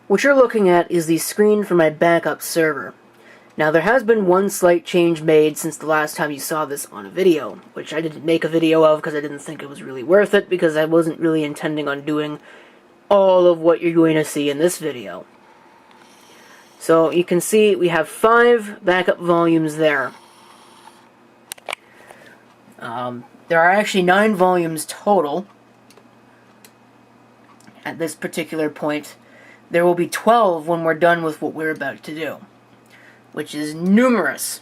What you're looking at is the screen for my backup server. Now, there has been one slight change made since the last time you saw this on a video, which I didn't make a video of because I didn't think it was really worth it, because I wasn't really intending on doing all of what you're going to see in this video. So, you can see we have 5 backup volumes there. There are actually 9 volumes total at this particular point. There will be 12 when we're done with what we're about to do, which is numerous.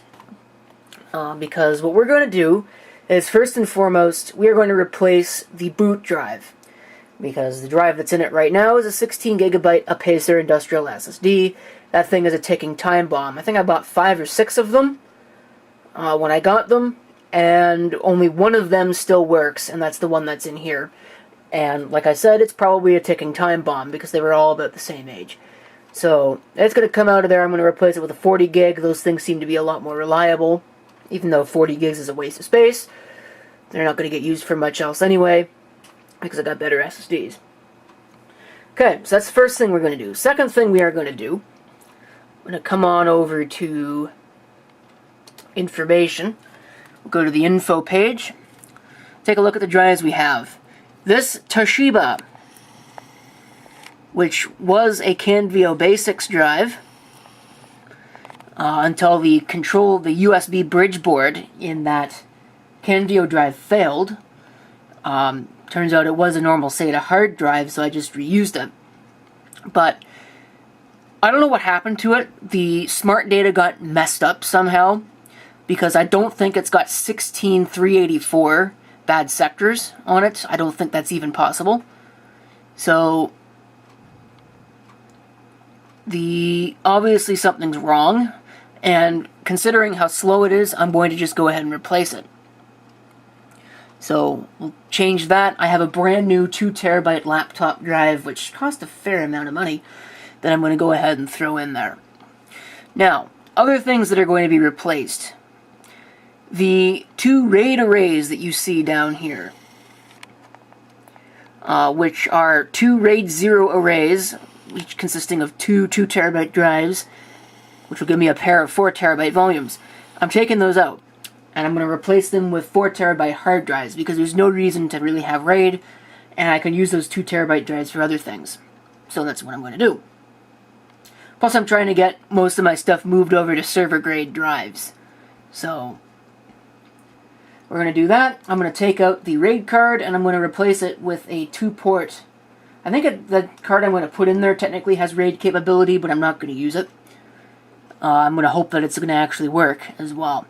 Because what we're going to do is, first and foremost, we are going to replace the boot drive. Because the drive that's in it right now is a 16 gigabyte Apacer industrial SSD. That thing is a ticking time bomb. I think I bought 5 or 6 of them when I got them, and only one of them still works, and that's the one that's in here. And like I said, it's probably a ticking time bomb because they were all about the same age. So it's going to come out of there. I'm going to replace it with a 40 gig. Those things seem to be a lot more reliable, even though 40 gigs is a waste of space. They're not going to get used for much else anyway, because I got better SSDs. Okay, so that's the first thing we're going to do. Second thing we are going to do, I'm going to come on over to information. We'll go to the info page. Take a look at the drives we have. This Toshiba, which was a Canvio Basics drive until the USB bridge board in that Canvio drive failed. Turns out it was a normal SATA hard drive, so I just reused it. But I don't know what happened to it. The smart data got messed up somehow, because I don't think it's got 16384 bad sectors on it. I don't think that's even possible. So obviously something's wrong, and considering how slow it is, I'm going to just go ahead and replace it. So we'll change that. I have a brand new 2 terabyte laptop drive, which cost a fair amount of money, that I'm going to go ahead and throw in there. Now, other things that are going to be replaced. The 2 RAID arrays that you see down here, which are 2 RAID 0 arrays, each consisting of 2 2-terabyte drives, which will give me a pair of 4 terabyte volumes. I'm taking those out, and I'm going to replace them with 4 terabyte hard drives, because there's no reason to really have RAID, and I can use those 2 terabyte drives for other things. So that's what I'm going to do. Plus, I'm trying to get most of my stuff moved over to server-grade drives. So we're going to do that. I'm going to take out the RAID card, and I'm going to replace it with a 2-port. I think the card I'm going to put in there technically has RAID capability, but I'm not going to use it. I'm going to hope that it's going to actually work as well.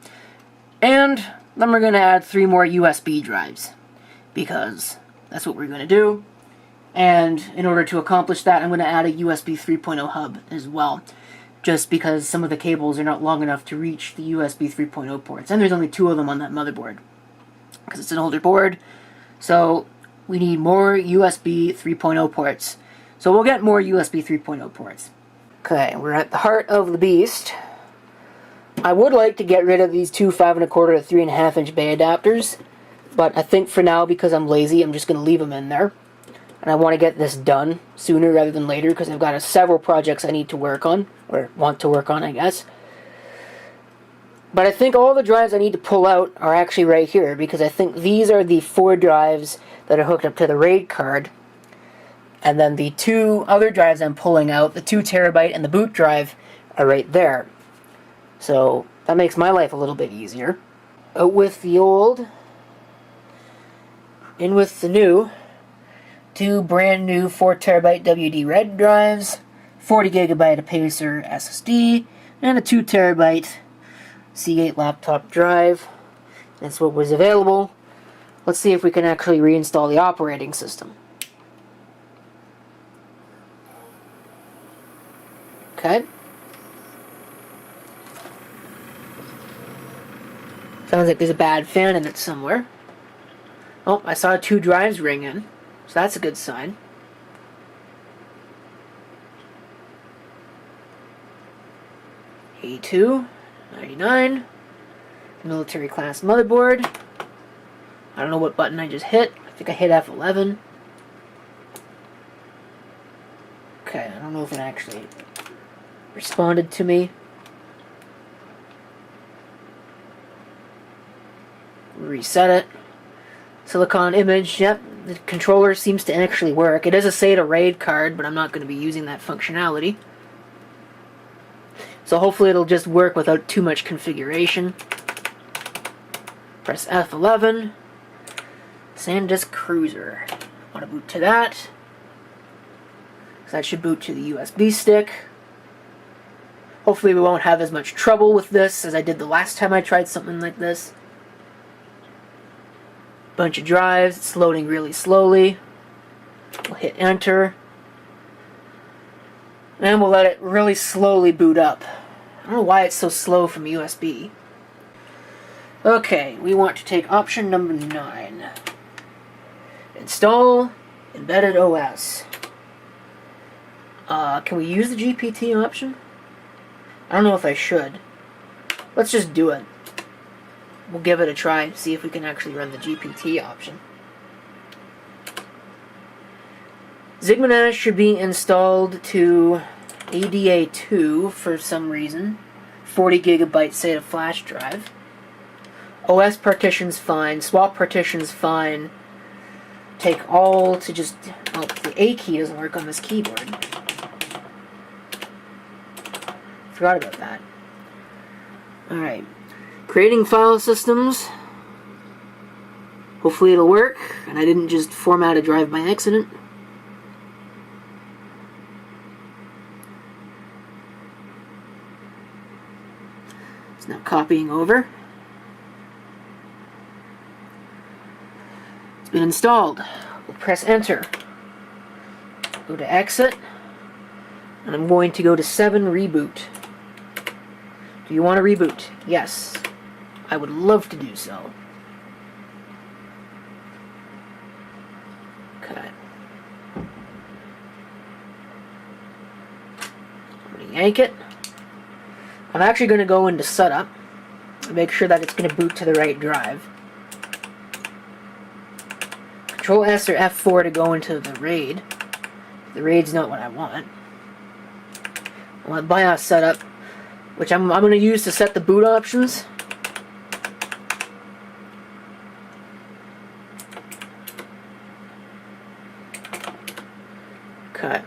And then we're going to add 3 more USB drives, because that's what we're going to do. And in order to accomplish that, I'm going to add a USB 3.0 hub as well, just because some of the cables are not long enough to reach the USB 3.0 ports. And there's only 2 of them on that motherboard, because it's an older board. So we need more USB 3.0 ports. So we'll get more USB 3.0 ports. Okay, we're at the heart of the beast. I would like to get rid of these 2 5.25 to 3.5 inch bay adapters, but I think for now, because I'm lazy, I'm just going to leave them in there. And I want to get this done sooner rather than later, because I've got several projects I need to work on, or want to work on, I guess. But I think all the drives I need to pull out are actually right here, because I think these are the 4 drives that are hooked up to the RAID card. And then the 2 other drives I'm pulling out, the 2 terabyte and the boot drive, are right there. So that makes my life a little bit easier. Out with the old, in with the new. 2 brand new 4 terabyte WD RAID drives, 40 gigabyte Apacer SSD, and a 2 terabyte Seagate laptop drive. That's what was available. Let's see if we can actually reinstall the operating system. Okay. Sounds like there's a bad fan in it somewhere. Oh, I saw 2 drives ring in, so that's a good sign. A2, 99, military class motherboard. I don't know what button I just hit. I think I hit F11. Okay, I'm don't know if it actually responded to me. Reset it. Silicon image, yep, the controller seems to actually work. It is a SATA RAID card, but I'm not going to be using that functionality. So hopefully it'll just work without too much configuration. Press F11. SanDisk Cruiser. I want to boot to that. So that should boot to the USB stick. Hopefully we won't have as much trouble with this as I did the last time I tried something like this. Bunch of drives, it's loading really slowly. We'll hit enter. And we'll let it really slowly boot up. I don't know why it's so slow from USB. Okay, we want to take option number 9. Install Embedded OS. Can we use the GPT option? I don't know if I should. Let's just do it. We'll give it a try, see if we can actually run the GPT option. Xigmanas should be installed to ADA2 for some reason. 40 gigabyte SATA flash drive. OS partition's fine. Swap partition's fine. Take all to just... Oh, the A key doesn't work on this keyboard. Forgot about that. Alright. Creating file systems. Hopefully it'll work, and I didn't just format a drive by accident. It's now copying over. It's been installed. We'll press enter. Go to exit, and I'm going to go to 7 reboot. Do you want to reboot? Yes. I would love to do so. Okay. I'm going to yank it. I'm actually going to go into setup and make sure that it's going to boot to the right drive. Control S or F4 to go into the RAID. The RAID's not what I want. I want BIOS setup, which I'm going to use to set the boot options. Okay.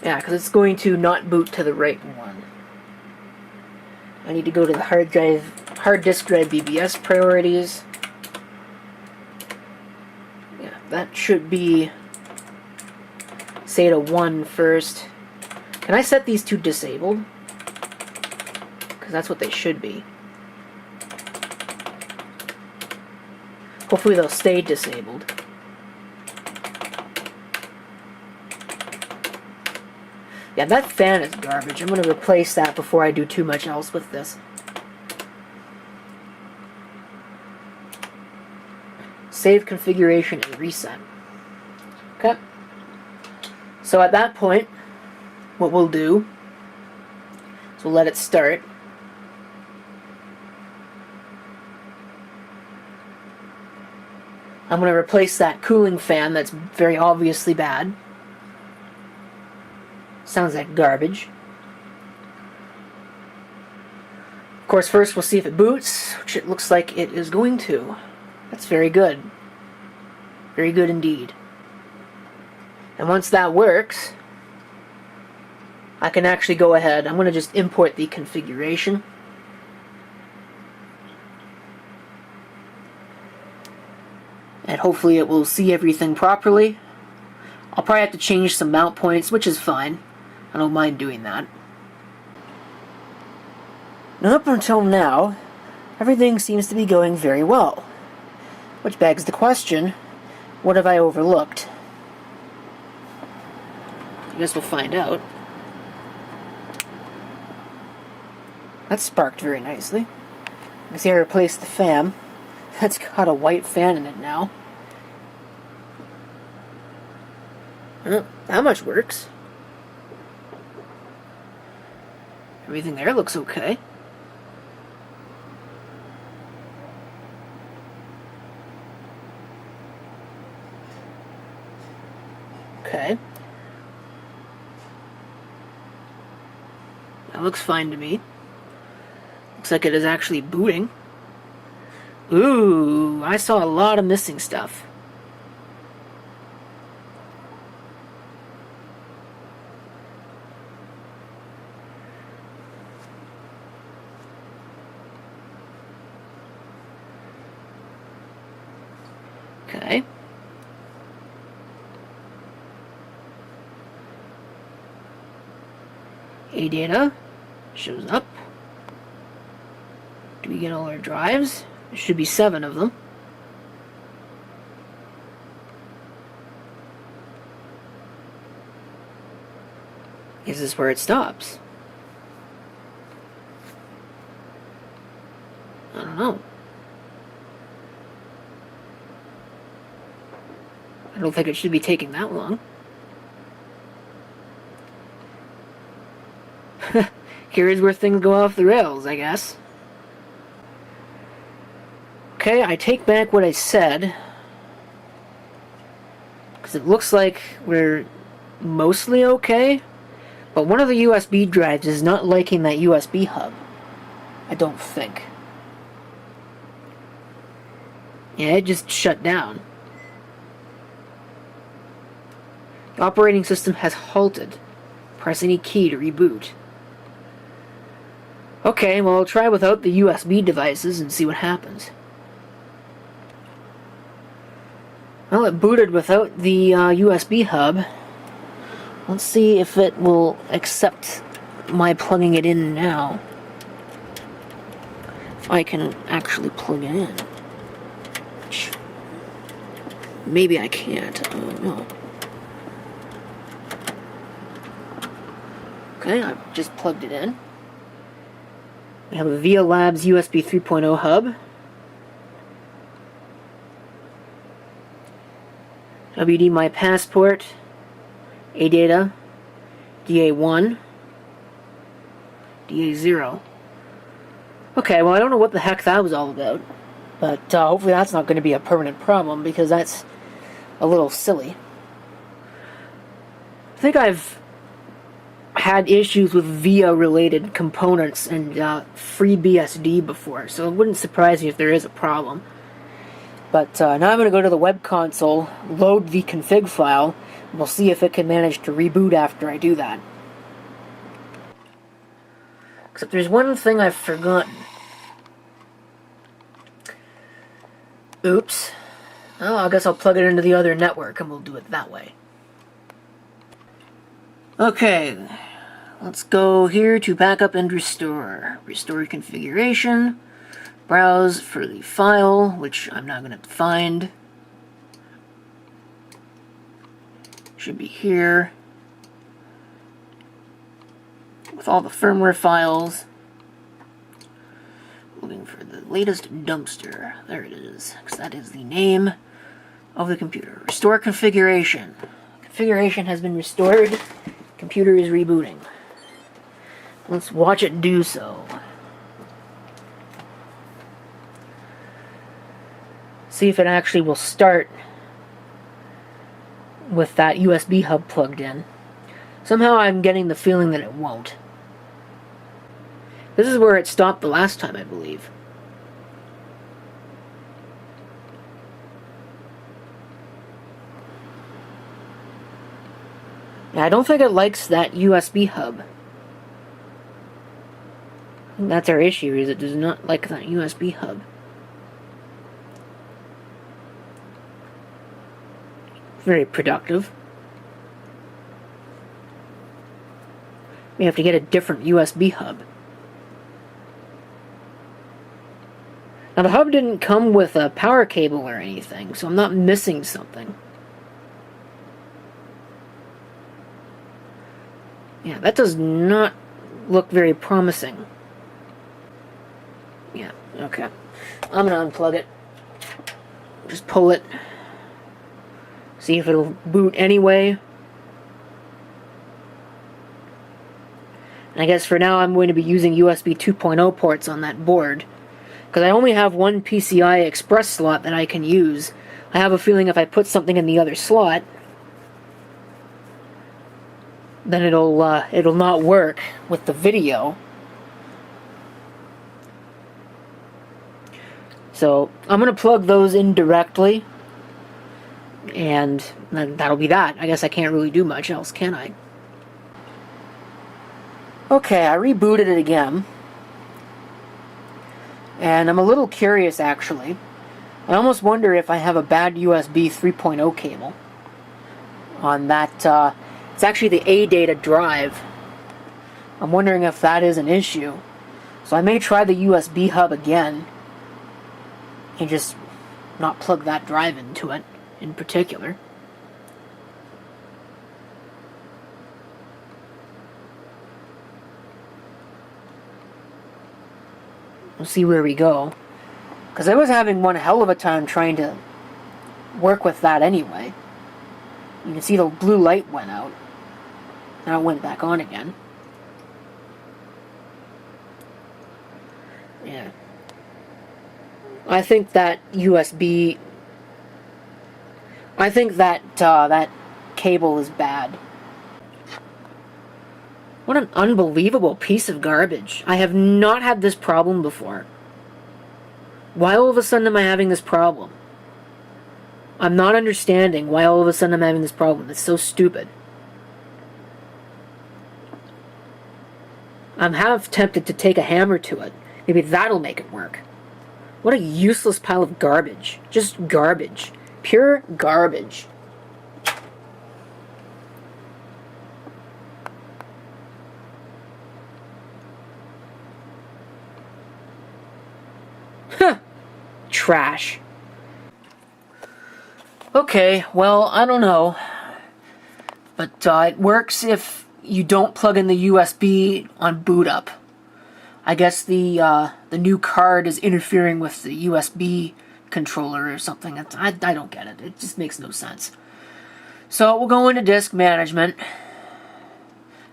Yeah, because it's going to not boot to the right one. I need to go to the hard disk drive BBS priorities. Yeah, that should be SATA 1 first. Can I set these to disabled? Because that's what they should be. Hopefully they'll stay disabled. Yeah, that fan is garbage. I'm going to replace that before I do too much else with this. Save configuration and reset. Okay. So at that point, what we'll do is we'll let it start. I'm going to replace that cooling fan that's very obviously bad. Sounds like garbage. Of course, first we'll see if it boots, which it looks like it is going to. That's very good. Very good indeed. And once that works, I can actually go ahead. I'm going to just import the configuration. And hopefully it will see everything properly. I'll probably have to change some mount points, which is fine. I don't mind doing that. Now, up until now, everything seems to be going very well. Which begs the question, what have I overlooked? I guess we'll find out. That sparked very nicely. I see I replaced the fan. That's got a white fan in it now. Well, that much works. Everything there looks okay. Okay. looks fine to me. Looks like it is actually booting. Ooh, I saw a lot of missing stuff. Okay. AData shows up. Do we get all our drives? There should be 7 of them. Is this where it stops? I don't know. I don't think it should be taking that long. Here's where things go off the rails, I guess. Okay, I take back what I said. Because it looks like we're mostly okay. But one of the USB drives is not liking that USB hub. I don't think. Yeah, it just shut down. The operating system has halted. Press any key to reboot. Okay, well, I'll try without the USB devices and see what happens. Well, it booted without the USB hub. Let's see if it will accept my plugging it in now. If I can actually plug it in. Maybe I can't. I don't know. Okay, I've just plugged it in. We have a VIA Labs USB 3.0 hub. WD My Passport. AData. DA1. DA0. Okay, well, I don't know what the heck that was all about. But hopefully that's not going to be a permanent problem, because that's a little silly. I think I've had issues with VIA-related components and FreeBSD before, so it wouldn't surprise me if there is a problem. But now I'm going to go to the web console, load the config file, and we'll see if it can manage to reboot after I do that. Except there's one thing I've forgotten. Oops. Oh, I guess I'll plug it into the other network and we'll do it that way. Okay, let's go here to backup and restore. Restore configuration. Browse for the file, which I'm not going to find. Should be here. With all the firmware files. Looking for the latest dumpster. There it is, because that is the name of the computer. Restore configuration. Configuration has been restored. Computer is rebooting. Let's watch it do so. See if it actually will start with that USB hub plugged in. Somehow I'm getting the feeling that it won't. This is where it stopped the last time, I believe. Yeah, I don't think it likes that USB hub. I think that's our issue, is it does not like that USB hub. Very productive. We have to get a different USB hub. Now the hub didn't come with a power cable or anything, so I'm not missing something. Yeah, that does not look very promising. Yeah, okay. I'm gonna unplug it. Just pull it. See if it'll boot anyway. And I guess for now I'm going to be using USB 2.0 ports on that board, because I only have one PCI Express slot that I can use. I have a feeling if I put something in the other slot, then it'll not work with the video. So I'm gonna plug those in directly, and then that'll be that. I guess I can't really do much else, can I? Okay, I rebooted it again, and I'm a little curious actually. I almost wonder if I have a bad USB 3.0 cable on that. It's actually the ADATA drive. I'm wondering if that is an issue. So I may try the USB hub again and just not plug that drive into it in particular. We'll see where we go. Because I was having one hell of a time trying to work with that anyway. You can see the blue light went out. Now it went back on again. Yeah. I think that USB... I think that that cable is bad. What an unbelievable piece of garbage. I have not had this problem before. Why all of a sudden am I having this problem? I'm not understanding why all of a sudden I'm having this problem. It's so stupid. I'm half tempted to take a hammer to it. Maybe that'll make it work. What a useless pile of garbage. Just garbage. Pure garbage. Huh. Trash. Okay, well, I don't know. But it works if you don't plug in the USB on boot up. I guess the new card is interfering with the USB controller or something. I don't get it. It just makes no sense. So we'll go into disk management.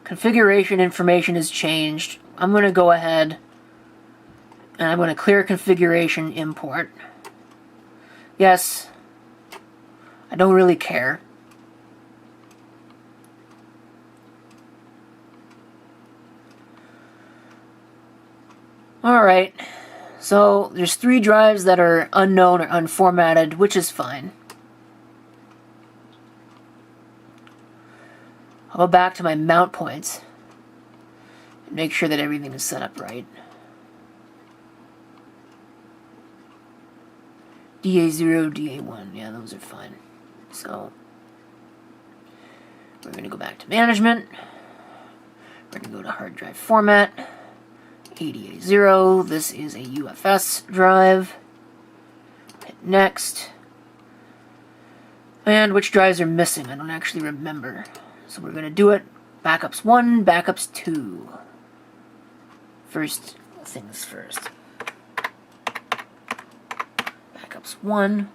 Configuration information is changed. I'm going to go ahead and I'm going to clear configuration import. Yes, I don't really care. Alright, so there's 3 drives that are unknown or unformatted, which is fine. I'll go back to my mount points and make sure that everything is set up right. DA0, DA1, yeah, those are fine. So, we're going to go back to management. We're going to go to hard drive format. ADA0, this is a UFS drive. Hit next. And which drives are missing? I don't actually remember. So we're going to do it. Backups 1, backups 2. First things first. Backups 1.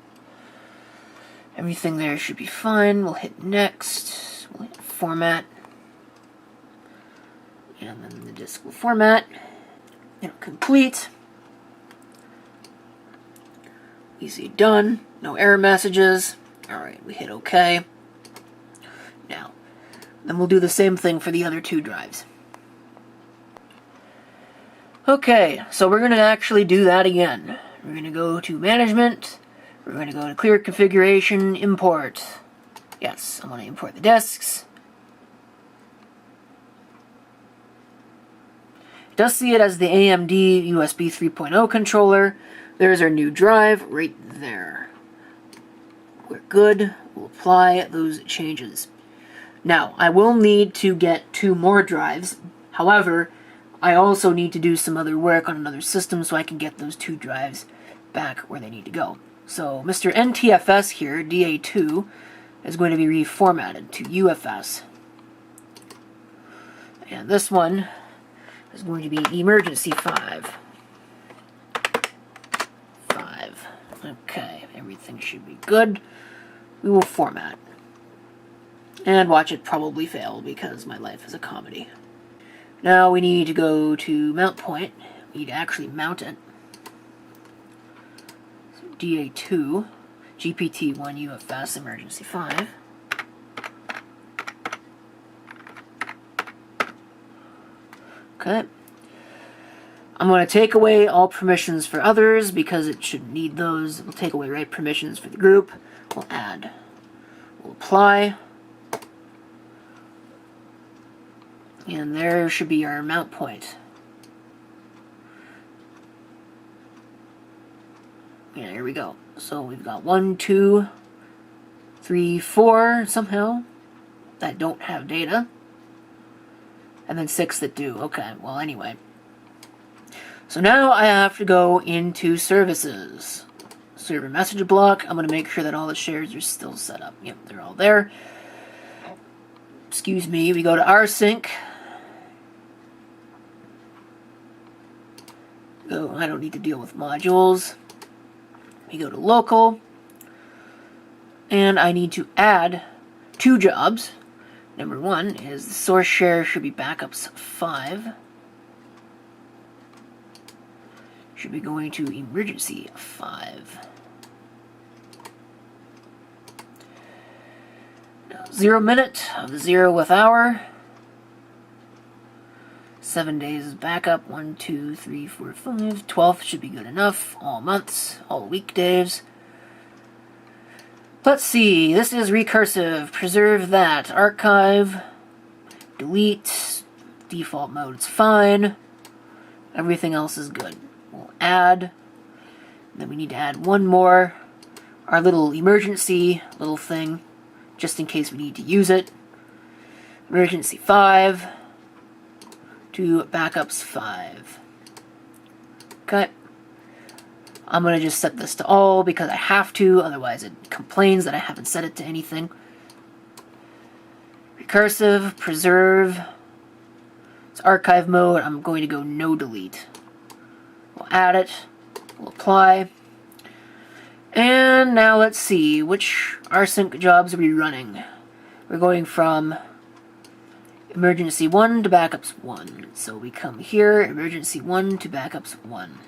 Everything there should be fine. We'll hit next. We'll hit format. And then the disk will format. It'll complete. We see done. No error messages. Alright, we hit OK. Now, then we'll do the same thing for the other 2 drives. Okay, so we're going to actually do that again. We're going to go to management. We're going to go to clear configuration, import. Yes, I'm going to import the disks. It does see it as the AMD USB 3.0 controller. There's our new drive right there. We're good. We'll apply those changes. Now, I will need to get 2 more drives. However, I also need to do some other work on another system so I can get those 2 drives back where they need to go. So, Mr. NTFS here, DA2, is going to be reformatted to UFS. And this one is going to be emergency 5. Okay, everything should be good. We will format. And watch it probably fail because my life is a comedy. Now we need to go to mount point. We need to actually mount it. So DA2, GPT1 UFS emergency 5. Okay. I'm going to take away all permissions for others because it should need those. We'll take away write permissions for the group. We'll add. We'll apply. And there should be our mount point. Yeah, here we go. So we've got 1, 2, 3, 4 somehow that don't have data. And then 6 that do. Okay, well anyway. So now I have to go into services. Server message block. I'm going to make sure that all the shares are still set up. Yep, they're all there. Excuse me, we go to rsync. Go, I don't need to deal with modules. We go to local. And I need to add 2 jobs. Number 1 is the source share should be backups 5. Should be going to emergency 5. Now, 0 minute of the 0th hour. 7 days backup. 1, 2, 3, 4, 5. 12th should be good enough. All months, all weekdays. Let's see. This is recursive. Preserve that. Archive. Delete. Default mode's fine. Everything else is good. We'll add. Then we need to add one more. Our little emergency little thing, just in case we need to use it. Emergency 5 to backups 5. Okay. I'm going to just set this to all because I have to, otherwise it complains that I haven't set it to anything. Recursive, preserve. It's archive mode. I'm going to go no delete. We'll add it. We'll apply. And now let's see, which rsync jobs are we running? We're going from emergency 1 to backups 1. So we come here, emergency 1 to backups 1.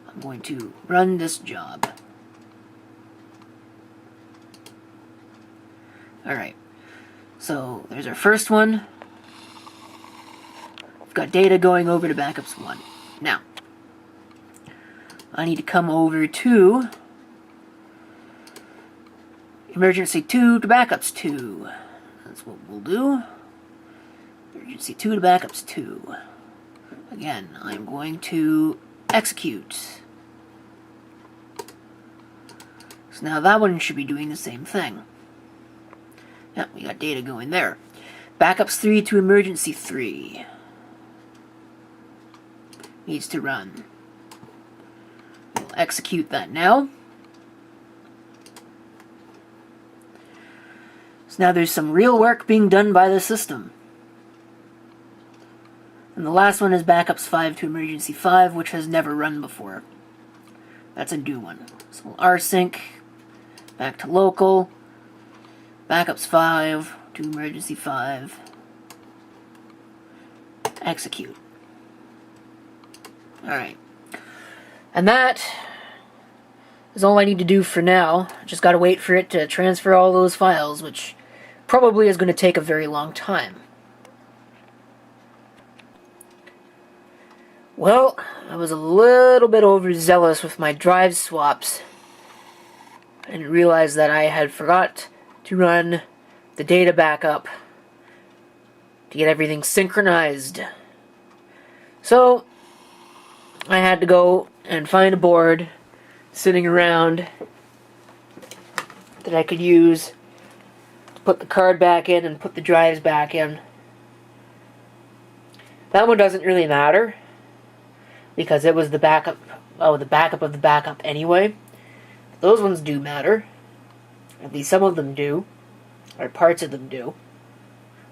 I'm going to run this job. Alright, so there's our first one. We've got data going over to backups 1. Now, I need to come over to emergency 2 to backups 2. That's what we'll do. Emergency 2 to backups 2. Again, I'm going to execute. So now that one should be doing the same thing. Yep, we got data going there. Backups 3 to emergency 3. Needs to run. We'll execute that now. So now there's some real work being done by the system. And the last one is backups 5 to emergency 5, which has never run before. That's a new one. So we'll rsync, back to local, backups 5 to emergency 5, execute. Alright. And that is all I need to do for now. Just gotta wait for it to transfer all those files, which probably is going to take a very long time. Well, I was a little bit overzealous with my drive swaps. I didn't realize that I had forgot to run the data backup to get everything synchronized. So, I had to go and find a board sitting around that I could use to put the card back in and put the drives back in. That one doesn't really matter because it was the backup, the backup of the backup anyway. Those ones do matter. At least some of them do, or parts of them do.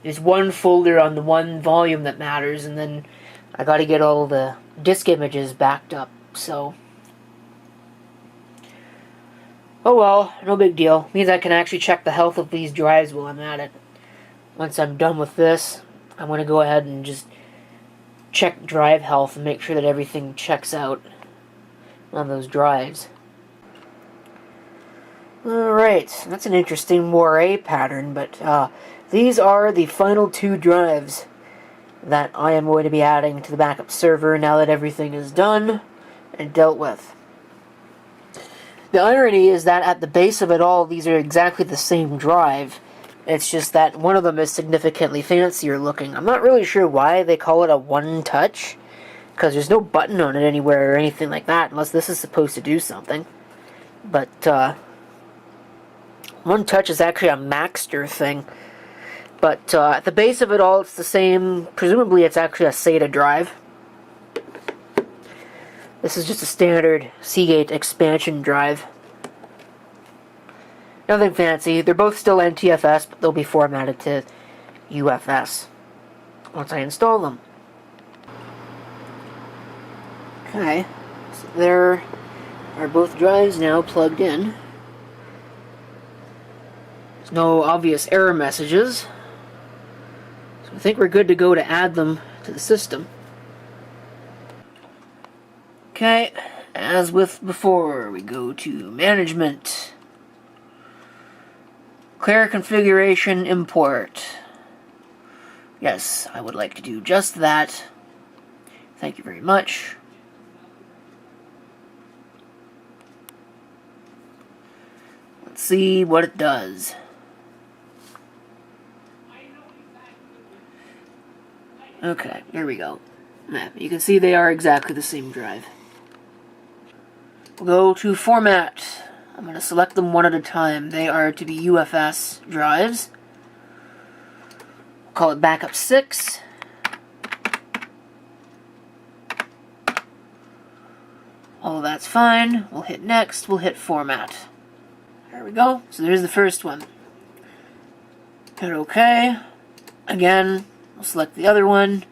There's one folder on the one volume that matters, and then I gotta get all the disk images backed up, so oh well, no big deal. Means I can actually check the health of these drives while I'm at it. Once I'm done with this, I'm going to go ahead and just check drive health and make sure that everything checks out on those drives. Alright, that's an interesting moire pattern, but these are the final 2 drives that I am going to be adding to the backup server now that everything is done and dealt with. The irony is that at the base of it all, these are exactly the same drive. It's just that one of them is significantly fancier looking. I'm not really sure why they call it a one-touch, because there's no button on it anywhere or anything like that, unless this is supposed to do something. But, one touch is actually a Maxter thing. But, at the base of it all, it's the same. Presumably, it's actually a SATA drive. This is just a standard Seagate expansion drive. Nothing fancy. They're both still NTFS, but they'll be formatted to UFS once I install them. Okay, so there are both drives now plugged in. There's no obvious error messages, so I think we're good to go to add them to the system. Okay, as with before, we go to Management, Clear Configuration Import. Yes, I would like to do just that. Thank you very much. Let's see what it does. Okay, here we go. You can see they are exactly the same drive. We'll go to Format. I'm going to select them one at a time. They are to be UFS drives. We'll call it Backup 6. All of that's fine. We'll hit Next. We'll hit Format. There we go. So there's the first one. Hit OK. Again, we'll select the other one.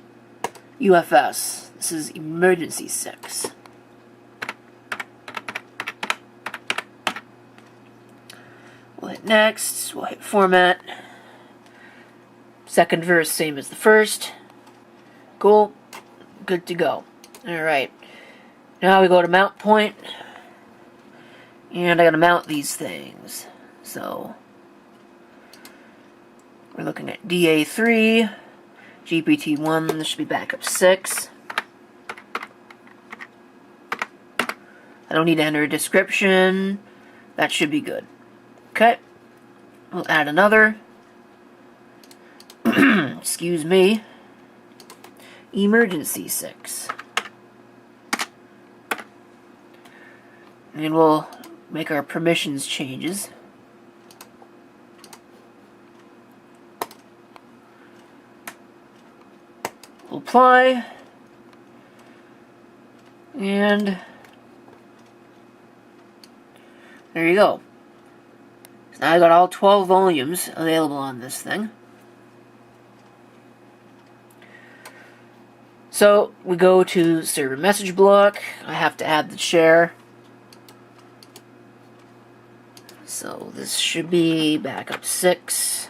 UFS. This is Emergency 6. We'll hit Next. We'll hit Format. Second verse, same as the first. Cool. Good to go. Alright. Now we go to Mount Point. And I gotta mount these things. So, we're looking at DA3, GPT-1, this should be Backup 6. I don't need to enter a description. That should be good. Okay. We'll add another. Excuse me. Emergency 6. And we'll make our permissions changes. We'll apply. And there you go. So now I got all 12 volumes available on this thing. So we go to server message block. I have to add the share. So this should be Backup 6.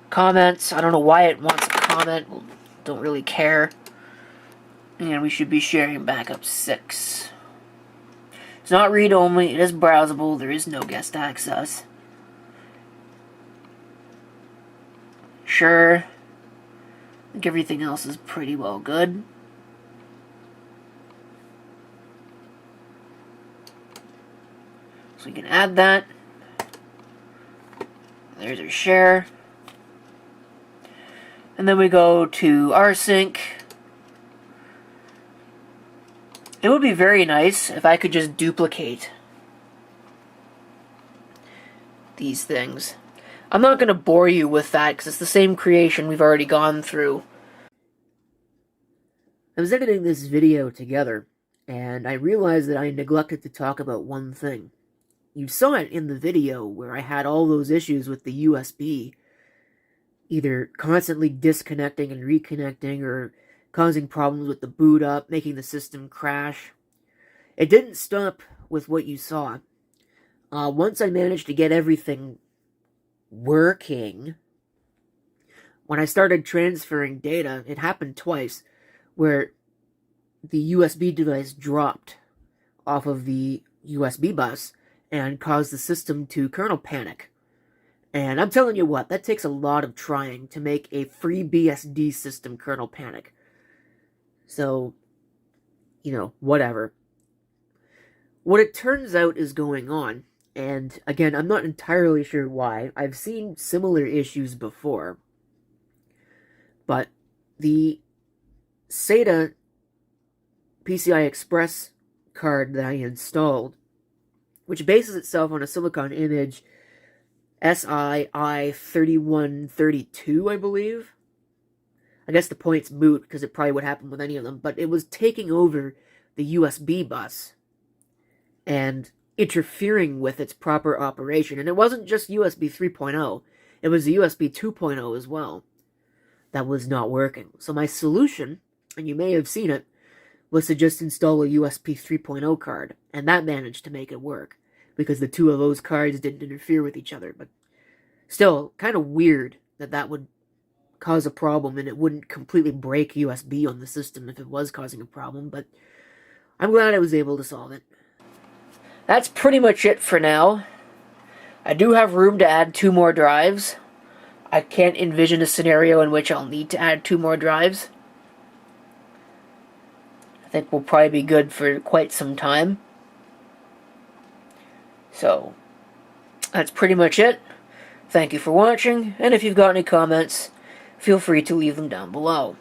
Comments. I don't know why it wants a comment. Don't really care. And we should be sharing Backup 6. It's not read-only. It is browsable. There is no guest access. Sure. I think everything else is pretty well good. So we can add that. There's our share. And then we go to rsync. It would be very nice if I could just duplicate these things. I'm not going to bore you with that because it's the same creation we've already gone through. I was editing this video together, and I realized that I neglected to talk about one thing. You saw it in the video where I had all those issues with the USB, either constantly disconnecting and reconnecting or causing problems with the boot up, making the system crash. It didn't stop with what you saw. Once I managed to get everything working, when I started transferring data, it happened twice, where the USB device dropped off of the USB bus and caused the system to kernel panic. And I'm telling you what, that takes a lot of trying to make a FreeBSD system kernel panic. So, whatever. What it turns out is going on, and again, I'm not entirely sure why. I've seen similar issues before, but the SATA PCI Express card that I installed, which bases itself on a Silicon Image SII3132, I believe. I guess the point's moot because it probably would happen with any of them, but it was taking over the USB bus and interfering with its proper operation. And it wasn't just USB 3.0, it was the USB 2.0 as well that was not working. So my solution, and you may have seen it, was to just install a USB 3.0 card, and that managed to make it work, because the two of those cards didn't interfere with each other. But still, kind of weird that that would cause a problem and it wouldn't completely break USB on the system if it was causing a problem, but I'm glad I was able to solve it. That's pretty much it for now. I do have room to add 2 more drives. I can't envision a scenario in which I'll need to add 2 more drives. I think we'll probably be good for quite some time. So, that's pretty much it. Thank you for watching, and if you've got any comments, feel free to leave them down below.